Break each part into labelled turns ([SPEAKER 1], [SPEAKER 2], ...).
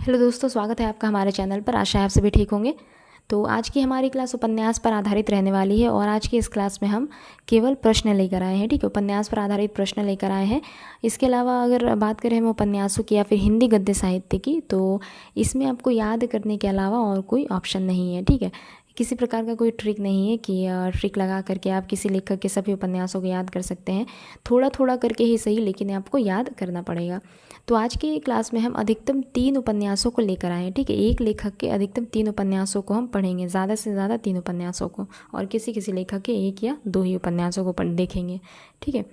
[SPEAKER 1] Hello दोस्तों, स्वागत है आपका हमारे चैनल पर। आशा है आप सभी ठीक होंगे। तो आज की हमारी क्लास उपन्यास पर आधारित रहने वाली है और आज की इस क्लास में हम केवल प्रश्न लेकर आए हैं। ठीक है, उपन्यास पर आधारित प्रश्न लेकर आए हैं। इसके अलावा अगर बात करें हम उपन्यासों की या फिर हिंदी गद्य साहित्य की, तो इसमें आपको याद करने के अलावा और कोई ऑप्शन नहीं है। ठीक है, किसी प्रकार का कोई ट्रिक नहीं है कि ट्रिक लगा करके आप किसी लेखक के सभी उपन्यासों को याद कर सकते हैं। थोड़ा थोड़ा करके ही सही, लेकिन आपको याद करना पड़ेगा। तो आज की क्लास में हम अधिकतम 3 उपन्यासों को लेकर आए हैं। ठीक है, एक लेखक के अधिकतम 3 उपन्यासों को हम पढ़ेंगे, ज़्यादा से ज़्यादा 3 उपन्यासों को, और किसी किसी लेखक के 1 या 2 ही उपन्यासों को देखेंगे। ठीक है,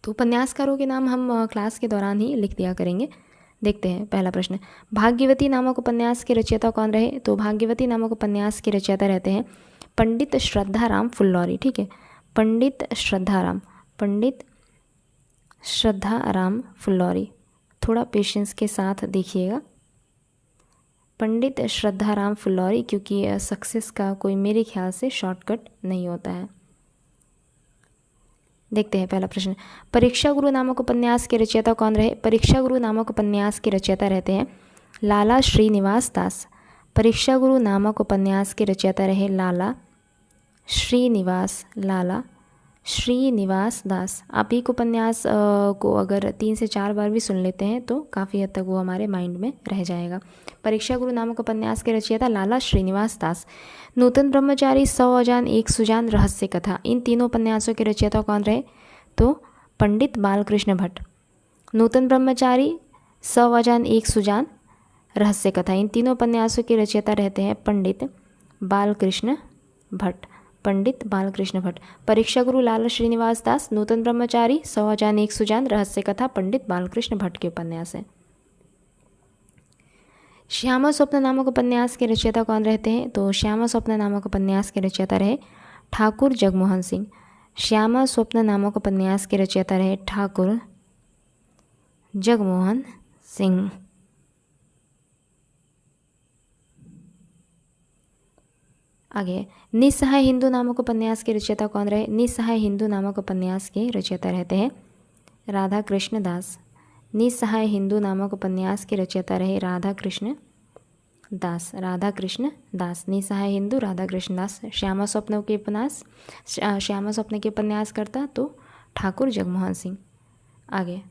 [SPEAKER 1] तो उपन्यासकारों के नाम हम क्लास के दौरान ही लिख दिया करेंगे। देखते हैं पहला प्रश्न, भाग्यवती नामक उपन्यास के रचयिता कौन रहे? तो भाग्यवती नामक उपन्यास के रचयिता रहते हैं पंडित श्रद्धाराम फुल्लौरी। ठीक है, पंडित श्रद्धाराम फुल्लौरी। थोड़ा पेशेंस के साथ देखिएगा, पंडित श्रद्धाराम फुल्लौरी, क्योंकि सक्सेस का कोई मेरे ख्याल से शॉर्टकट नहीं होता है। देखते हैं पहला प्रश्न, परीक्षा गुरु नामक उपन्यास के रचयिता कौन रहे? परीक्षा गुरु नामक उपन्यास के रचयिता रहते हैं लाला श्रीनिवास दास। परीक्षा गुरु नामक उपन्यास के रचयिता रहे लाला श्रीनिवास दास। आप एक उपन्यास को अगर 3 से 4 बार भी सुन लेते हैं तो काफ़ी हद तक वो हमारे माइंड में रह जाएगा। परीक्षा गुरु नामक उपन्यास के रचयिता लाला श्रीनिवास दास। नूतन ब्रह्मचारी, 100 अजान, 1 सुजान, रहस्य कथा, इन तीनों उपन्यासों के रचयिता कौन रहे? तो पंडित बालकृष्ण भट्ट। नूतन ब्रह्मचारी, 100 अजान, 1 सुजान, रहस्य कथा, इन तीनों उपन्यासों के रचयिता रहते हैं पंडित बालकृष्ण भट्ट। पंडित बालकृष्ण भट्ट। परीक्षा गुरु लाला श्रीनिवास दास, नूतन ब्रह्मचारी, 100 अजान, 1 सुजान, रहस्य कथा पंडित बालकृष्ण भट्ट के उपन्यास है। श्यामा स्वप्न नामक उपन्यास के रचयिता कौन रहते हैं? तो श्यामा स्वप्न नामक उपन्यास के रचयिता रहे ठाकुर जगमोहन सिंह। श्यामा स्वप्न नामक उपन्यास के रचयिता रहे ठाकुर जगमोहन सिंह। आगे, निस्सहाय हिंदू नामक उपन्यास के रचयिता कौन रहे? निस्सहाय हिंदू नामक उपन्यास के रचयिता रहते हैं राधा कृष्ण दास। निस्सहाय हिंदू नामक उपन्यास के रचयिता रहे राधा कृष्ण दास। निस्सहाय हिंदू राधा कृष्ण दास। श्यामा स्वप्न के उपन्यास करता तो ठाकुर जगमोहन सिंह। आगे,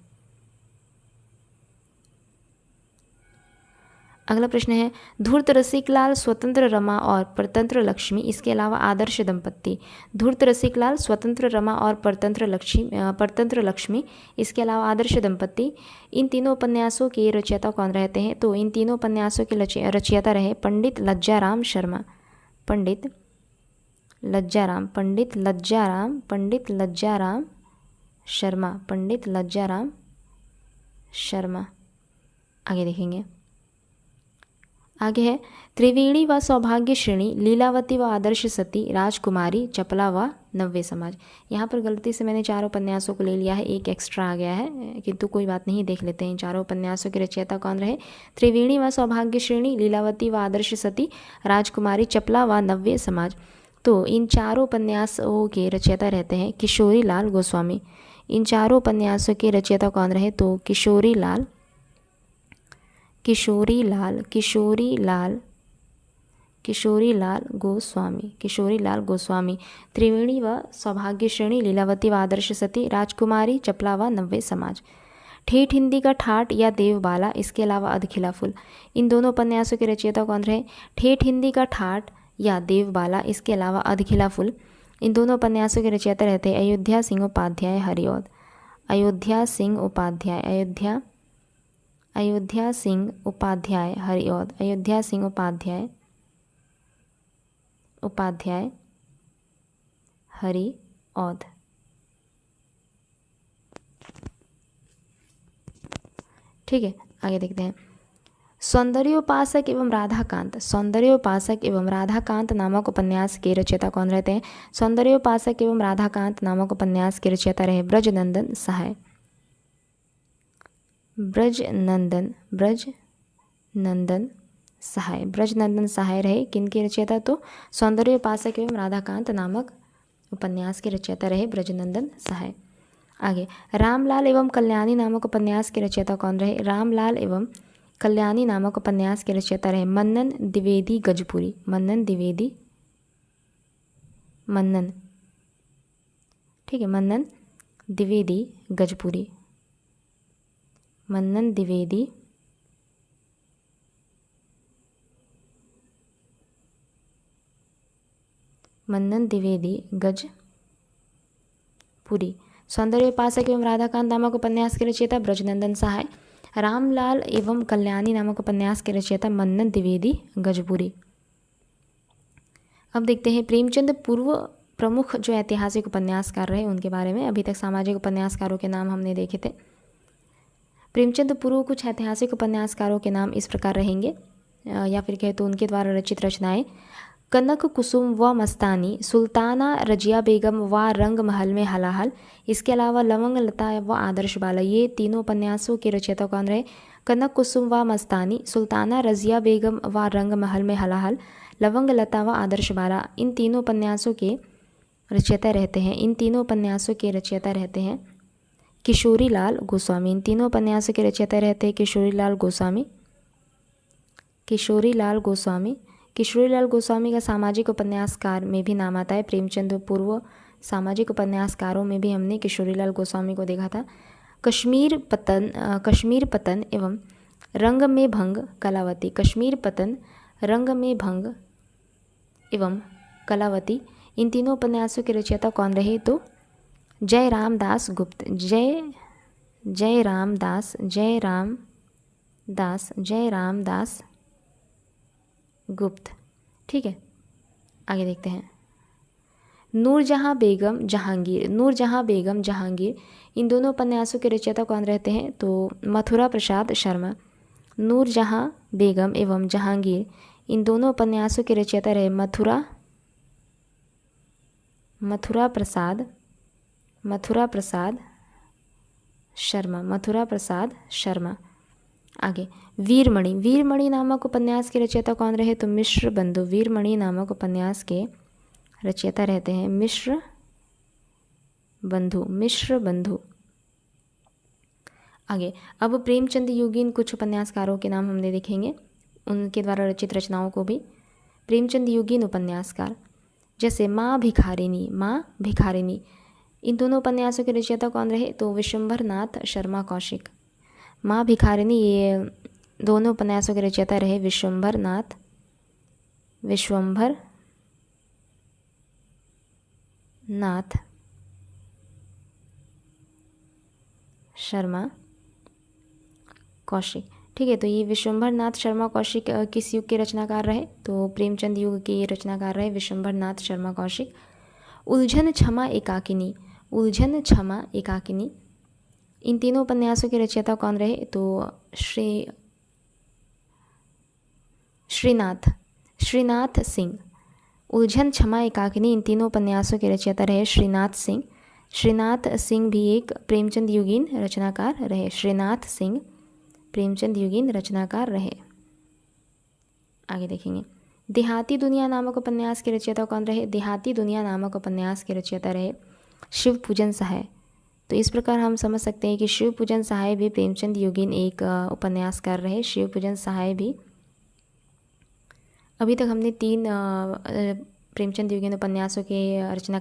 [SPEAKER 1] अगला प्रश्न है, धूर्त रसिकलाल, स्वतंत्र रमा और परतंत्र लक्ष्मी, इसके अलावा आदर्श दंपत्ति। धूर्त रसिकलाल, स्वतंत्र रमा और परतंत्र लक्ष्मी, इसके अलावा आदर्श दंपत्ति, इन तीनों उपन्यासों के रचयिता कौन रहते हैं? तो इन तीनों उपन्यासों के रचयिता रहे पंडित लज्जाराम शर्मा। पंडित लज्जाराम शर्मा। आगे देखेंगे, आगे है, त्रिवेणी व सौभाग्य श्रेणी, लीलावती व आदर्श सती, राजकुमारी, चपला व नव्य समाज। यहाँ पर गलती से मैंने 4 उपन्यासों को ले लिया है, एक एक्स्ट्रा आ गया है, किंतु कोई बात नहीं, देख लेते हैं। 4 उपन्यासों के रचयिता कौन रहे? त्रिवेणी व सौभाग्य श्रेणी, लीलावती व आदर्श सती, राजकुमारी, चपला व नव्य समाज। तो इन 4 उपन्यासों के रचयिता रहते हैं किशोरी लाल गोस्वामी। इन 4 उपन्यासों के रचयिता कौन रहे? तो किशोरी लाल गोस्वामी। त्रिवेणी व सौभाग्य श्रेणी, लीलावती व आदर्श सती, राजकुमारी, चपला व नव्य समाज। ठेठ हिंदी का ठाट या देवबाला, इसके अलावा अधखिला फूल, इन दोनों उपन्यासों के रचयिता कौन रहे? ठेठ हिंदी का ठाट या देवबाला, इसके अलावा अधखिला फूल, इन दोनों उपन्यासों के रचयिता रहते हैं अयोध्या सिंह उपाध्याय हरिऔध। अयोध्या सिंह उपाध्याय हरिऔध। ठीक है, आगे देखते हैं, सौंदर्योपासक एवं राधाकांत नामक उपन्यास के रचयिता कौन रहते हैं? सौंदर्योपासक एवं राधाकांत नामक उपन्यास के रचयिता रहे ब्रजनंदन सहाय रहे किनके रचयिता? तो सौंदर्योपासक एवं राधाकांत नामक उपन्यास के रचयिता रहे ब्रजनंदन सहाय। आगे, रामलाल एवं कल्याणी नामक उपन्यास के रचयिता कौन रहे? रामलाल एवं कल्याणी नामक उपन्यास के रचयिता रहे मन्नन द्विवेदी गजपुरी। मन्नन द्विवेदी, मन्नन, ठीक है, मन्नन द्विवेदी गजपुरी। मन्नन द्विवेदी गजपुरी। सौंदर्य उपासक एवं राधाकांत नामक उपन्यास के रचयिता ब्रजनंदन सहाय। रामलाल एवं कल्याणी नामक उपन्यास के रचयिता मन्नन द्विवेदी गजपुरी। अब देखते हैं प्रेमचंद पूर्व प्रमुख जो ऐतिहासिक उपन्यासकार रहे उनके बारे में। अभी तक सामाजिक उपन्यासकारों के नाम हमने देखे थे। प्रेमचंद पूर्व कुछ ऐतिहासिक उपन्यासकारों के नाम इस प्रकार रहेंगे, या फिर कहे तो उनके द्वारा रचित रचनाएं। कनक कुसुम व मस्तानी, सुल्ताना रजिया बेगम व रंग महल में हलाहल। इसके अलावा लवंग लता व आदर्श बाला, ये तीनों उपन्यासों के रचयिता कौन रहे? कनक कुसुम व मस्तानी, सुल्ताना रजिया बेगम व रंग महल में हलाहल, लवंग लता व आदर्श बाला, इन तीनों उपन्यासों के रचयिता रहते हैं। इन तीनों उपन्यासों के रचयिता रहते हैं किशोरी लाल गोस्वामी। इन तीनों उपन्यासों के रचयिता रहते हैं किशोरी लाल गोस्वामी। किशोरी लाल गोस्वामी, किशोरी लाल गोस्वामी का सामाजिक उपन्यासकार में भी नाम आता है। प्रेमचंद पूर्व सामाजिक उपन्यासकारों में भी हमने किशोरी लाल गोस्वामी को देखा था। कश्मीर पतन एवं रंग में भंग कलावती। कश्मीर पतन, रंग में भंग एवं कलावती, इन तीनों उपन्यासों के रचयिता कौन रहे? तो जयराम दास गुप्त। जयराम दास गुप्त, ठीक है। आगे देखते हैं नूरजहां बेगम जहांगीर, इन दोनों उपन्यासों के रचयिता कौन रहते हैं? तो मथुरा प्रसाद शर्मा। नूरजहां बेगम एवं जहांगीर, इन दोनों उपन्यासों के रचयिता रहे मथुरा प्रसाद शर्मा। आगे वीरमणि नामक उपन्यास के रचयिता कौन रहे? तो मिश्र बंधु। वीरमणि नामक उपन्यास के रचयिता रहते हैं मिश्र बंधु। आगे अब प्रेमचंद योगीन कुछ उपन्यासकारों के नाम हमने देखेंगे, उनके द्वारा रचित रचनाओं को भी। प्रेमचंद योगीन उपन्यासकार जैसे माँ भिखारिनी, इन दोनों उपन्यासों के रचयिता कौन रहे? तो विशंभर नाथ शर्मा कौशिक। माँ भिखारिनी, ये दोनों उपन्यासों के रचयिता रहे विशंभर नाथ शर्मा कौशिक, ठीक है। तो ये विशंभर नाथ शर्मा कौशिक किस युग के रचनाकार रहे? तो प्रेमचंद युग के ये रचनाकार रहे विशंभर नाथ शर्मा कौशिक। उलझन क्षमा एकाकिनी, इन तीनों उपन्यासों के रचयिता कौन रहे? तो श्रीनाथ सिंह। उलझन क्षमा एकाकिनी, इन तीनों उपन्यासों के रचयिता रहे श्रीनाथ सिंह। श्रीनाथ सिंह भी एक प्रेमचंद युगीन रचनाकार रहे। श्रीनाथ सिंह प्रेमचंद युगीन रचनाकार रहे। आगे देखेंगे देहाती दुनिया नामक उपन्यास के रचयिता कौन रहे? देहाती दुनिया नामक उपन्यास के रचयिता रहे शिवपूजन सहाय। तो इस प्रकार हम समझ सकते हैं कि शिवपूजन सहाय भी प्रेमचंद योगीन एक उपन्यासकार रहे। शिवपूजन सहाय भी। अभी तक हमने 3 प्रेमचंद योगीन उपन्यासों के रचना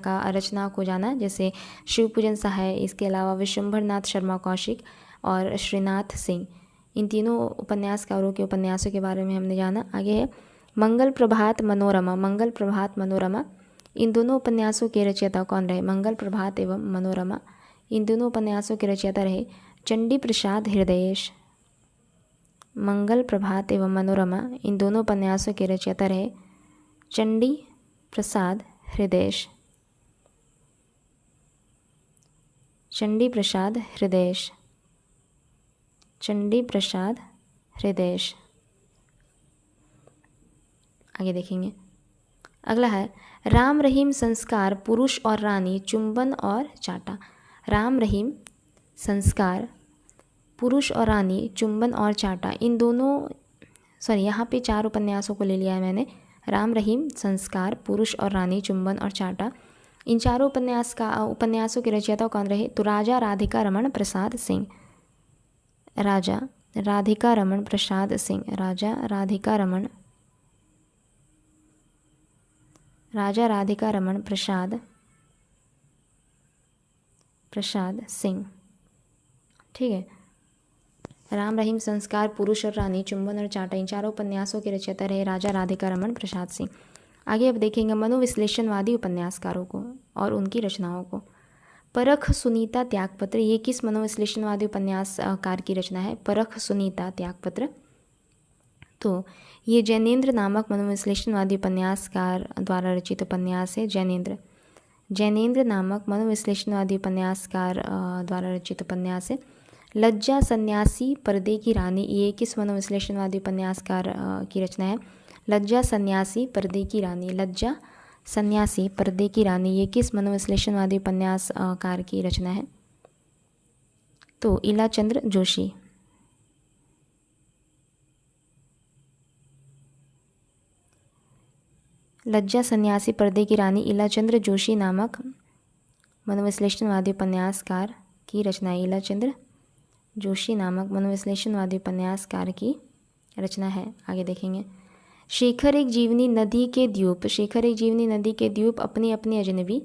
[SPEAKER 1] को जाना, जैसे शिवपूजन सहाय, इसके अलावा विशंभर नाथ शर्मा कौशिक और श्रीनाथ सिंह। इन तीनों उपन्यासकारों के उपन्यासों के बारे में हमने जाना। आगे है मंगल प्रभात मनोरमा, इन दोनों उपन्यासों के रचयिता कौन रहे? मंगल प्रभात एवं मनोरमा, इन दोनों उपन्यासों के रचयिता रहे चंडी प्रसाद हृदयेश। मंगल प्रभात एवं मनोरमा, इन दोनों उपन्यासों के रचयिता रहे चंडी प्रसाद हृदयेश। चंडी प्रसाद हृदयेश। आगे देखेंगे अगला है राम रहीम संस्कार पुरुष और रानी चुंबन और चाटा। राम रहीम संस्कार पुरुष और रानी चुंबन और चाटा, इन दोनों यहाँ पे 4 उपन्यासों को ले लिया है मैंने। राम रहीम संस्कार पुरुष और रानी चुंबन और चाटा, इन चारों उपन्यासों के रचयिता कौन रहे? तो राजा राधिका रमण प्रसाद सिंह। राजा राधिका रमन प्रसाद सिंह। राजा राधिका रमन प्रसाद सिंह। ठीक है। राम रहीम, संस्कार, पुरुष और रानी, चुंबन और चाटा, इन चारों उपन्यासों के रचयिता रहे राजा राधिका रमन प्रसाद सिंह। आगे अब देखेंगे मनोविश्लेषणवादी उपन्यासकारों को और उनकी रचनाओं को। परख सुनीता त्यागपत्र, ये किस मनोविश्लेषणवादी उपन्यासकार की रचना है? परख सुनीता त्यागपत्र। तो ये जैनेन्द्र नामक मनोविश्लेषणवादी उपन्यासकार द्वारा रचित उपन्यास है। जैनेन्द्र नामक मनोविश्लेषणवादी उपन्यासकार द्वारा रचित उपन्यास है। लज्जा सन्यासी पर्दे की रानी, ये किस मनोविश्लेषणवादी उपन्यासकार की रचना है? लज्जा सन्यासी पर्दे की रानी। लज्जा सन्यासी पर्दे की रानी, ये किस मनोविश्लेषणवादी उपन्यासकार की रचना है? तो इलाचंद्र जोशी। लज्जा सन्यासी पर्दे की रानी इलाचंद्र जोशी नामक मनोविश्लेषणवादी उपन्यासकार की रचना है। इलाचंद्र जोशी नामक मनोविश्लेषणवादी उपन्यासकार की रचना है। आगे देखेंगे। शेखर एक जीवनी नदी के द्वीप। शेखर एक जीवनी नदी के द्वीप अपनी अपनी अजनबी,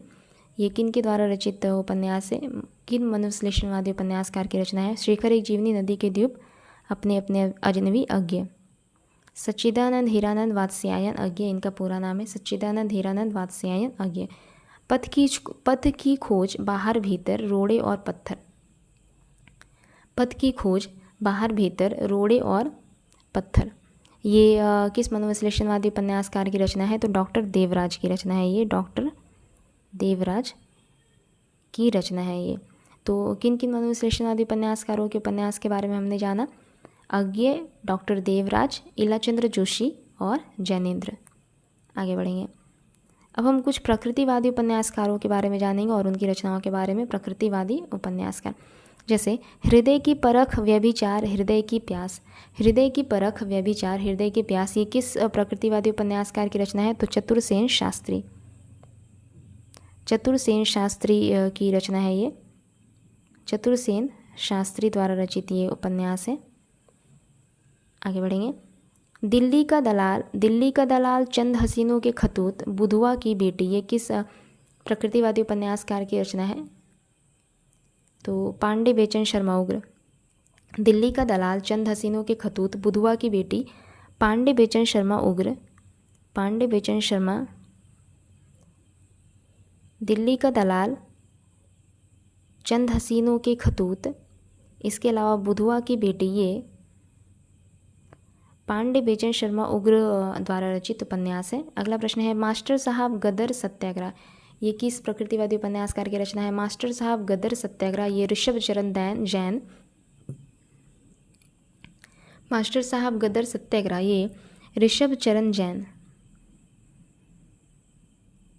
[SPEAKER 1] ये किन के द्वारा रचित उपन्यास है? किन मनोविश्लेषणवादी उपन्यासकार की रचना है? शेखर एक जीवनी नदी के द्वीप अपने अपने अजनबी अज्ञ। सच्चिदानंद हीरानंद वात्स्यायन अज्ञ, इनका पूरा नाम है सच्चिदानंद हीरानंद वात्स्यायन अज्ञ। पथ की खोज बाहर भीतर, रोड़े और पत्थर। पथ की खोज बाहर भीतर, रोड़े और पत्थर, ये किस मनोविश्लेषणवादी उपन्यासकार की रचना है? तो डॉक्टर देवराज की रचना है। ये डॉक्टर देवराज की रचना है ये। तो किन किन मनोविश्लेषणवादी उपन्यासकारों के उपन्यास के बारे में हमने जाना? अज्ञ, डॉक्टर देवराज, इलाचंद्र जोशी और जैनेन्द्र। आगे बढ़ेंगे। अब हम कुछ प्रकृतिवादी उपन्यासकारों के बारे में जानेंगे और उनकी रचनाओं के बारे में। प्रकृतिवादी उपन्यासकार जैसे हृदय की परख, व्यभिचार, हृदय की प्यास। हृदय की परख, व्यभिचार, हृदय की प्यास, ये किस प्रकृतिवादी उपन्यासकार की रचना है? तो चतुरसेन शास्त्री। चतुरसेन शास्त्री की रचना है ये। चतुरसेन शास्त्री द्वारा रचित ये उपन्यास है। आगे बढ़ेंगे। दिल्ली का दलाल, चंद हसीनों के खतूत, बुधवा की बेटी, ये किस प्रकृतिवादी उपन्यासकार की रचना है? तो पांडे बेचन शर्मा उग्र। दिल्ली का दलाल, चंद हसीनों के खतूत, बुधवा की बेटी, पांडे बेचन शर्मा उग्र। पांडे बेचन शर्मा। दिल्ली का दलाल, चंद हसीनों के खतूत, इसके अलावा बुधवा की बेटी, ये पांडे बेचन शर्मा उग्र द्वारा रचित उपन्यास है। अगला प्रश्न है मास्टर साहब गदर सत्याग्रह, ये किस प्रकृतिवादी उपन्यासकार की रचना है? मास्टर साहब गदर सत्याग्रह, ये ऋषभ चरण जैन। मास्टर साहब गदर सत्याग्रह, ये ऋषभ चरण जैन।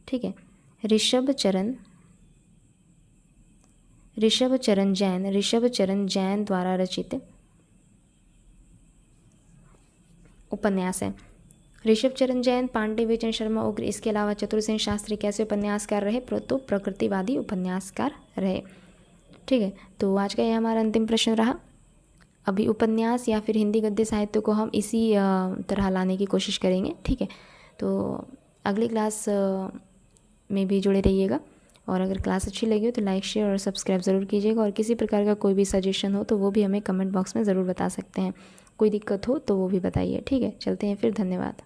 [SPEAKER 1] ठीक है। ऋषभ चरण जैन द्वारा रचित उपन्यास है। ऋषभ चरण जैन, पांडे बेचन शर्मा उग्र, इसके अलावा चतुरसेन शास्त्री कैसे उपन्यासकार रहे? तो प्रकृतिवादी उपन्यासकार रहे। ठीक है। तो आज का यह हमारा अंतिम प्रश्न रहा। अभी उपन्यास या फिर हिंदी गद्य साहित्य को हम इसी तरह लाने की कोशिश करेंगे। ठीक है। तो अगली क्लास में भी जुड़े रहिएगा और अगर क्लास अच्छी लगी हो तो लाइक, शेयर और सब्सक्राइब ज़रूर कीजिएगा और किसी प्रकार का कोई भी सजेशन हो तो वो भी हमें कमेंट बॉक्स में ज़रूर बता सकते हैं। कोई दिक्कत हो तो वो भी बताइए। ठीक है। चलते हैं फिर। धन्यवाद।